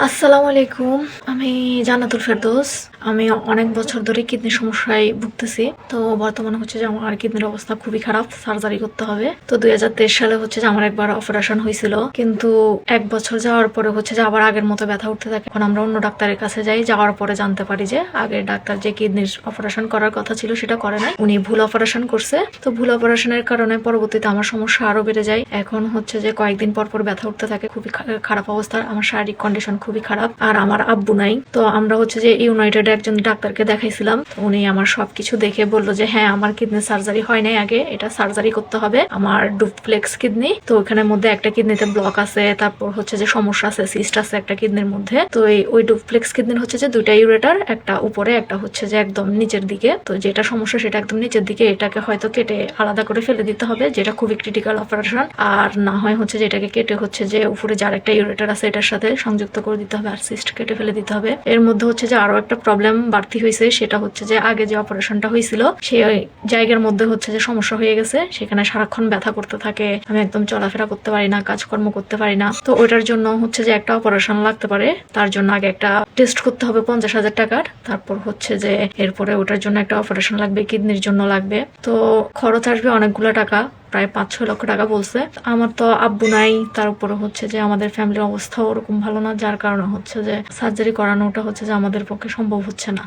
আসসালামু আলাইকুম। আমি জান্নাতুল ফেরদৌস। আমি অনেক বছর ধরে কিডনির সমস্যায় ভুগতেছি। তো বর্তমানে হচ্ছে যে আমার কিডনির অবস্থা খুবই খারাপ, সার্জারি করতে হবে। তো 2023 সালে হচ্ছে যে আমার একবার অপারেশন হয়েছিল, কিন্তু 1 বছর যাওয়ার পরে হচ্ছে যে আবার আগের মতো ব্যথা উঠতে থাকে। এখন আমরা অন্য ডাক্তারের কাছে যাই, যাওয়ার পরে জানতে পারি যে আগের ডাক্তার যে কিডনির অপারেশন করার কথা ছিল সেটা করে নাই, উনি ভুল অপারেশন করছে। তো ভুল অপারেশনের কারণে পরবর্তীতে আমার সমস্যা আরো বেড়ে যায়। এখন হচ্ছে যে কয়েকদিন পর পর ব্যথা উঠতে থাকে, খুবই খারাপ অবস্থা। আমার শারীরিক কন্ডিশন খুবই খারাপ, আর আমার আব্বু নাই। তো আমরা হচ্ছে যে ইউনাইটেড একজন ডাক্তারকে দেখাইছিলাম। উনি আমার সবকিছু দেখে বললো যে হ্যাঁ, আমার কিডনি সার্জারি হয় নাই আগে, এটা সার্জারি করতে হবে। আমার ডুপ্লেক্স কিডনি, তো ওখানের মধ্যে একটা কিডনিতে ব্লক আছে, তারপর হচ্ছে যে সমস্যা আছে, সিস্ট আছে একটা কিডনির মধ্যে। তো ওই ডুপ্লেক্স কিডনির হচ্ছে যে দুইটা ইউরেটার, একটা উপরে একটা হচ্ছে যে একদম নিচের দিকে। তো যেটা সমস্যা সেটা একদম নিচের দিকে, এটাকে হয়তো কেটে আলাদা করে ফেলে দিতে হবে, যেটা খুবই ক্রিটিক্যাল অপারেশন। আর না হয় হচ্ছে যে এটাকে কেটে হচ্ছে যে উপরে যার একটা ইউরেটার আছে এটার সাথে সংযুক্ত করে দিতে হবে, আর সিস্ট কেটে ফেলে দিতে হবে। এর মধ্যে হচ্ছে যে আরো একটা প্রবলেম বাড়তি হয়েছে, সেটা হচ্ছে যে আগে যে অপারেশনটা হয়েছিল সেই জায়গার মধ্যে হচ্ছে যে সমস্যা হয়ে গেছে, সেখানে সারাক্ষণ ব্যথা করতে থাকে, আমি একদম চলাফেরা করতে পারি না, কাজকর্ম করতে পারি না। তো ওইটার জন্য হচ্ছে যে একটা অপারেশন লাগতে পারে। তার জন্য আগে একটা টেস্ট করতে হবে 50,000 টাকার, তারপর হচ্ছে যে এরপরে ওটার জন্য একটা অপারেশন লাগবে, কিডনির জন্য লাগবে। তো খরচ আসবে অনেকগুলো টাকা, প্রায় 5-6 লক্ষ টাকা বলছে। আমার তো আব্বু নাই, তার উপরে হচ্ছে যে আমাদের ফ্যামিলির অবস্থাও ওরকম ভালো না, যার কারণে হচ্ছে যে সার্জারি করানোটা হচ্ছে যে আমাদের পক্ষে সম্ভব হচ্ছে না।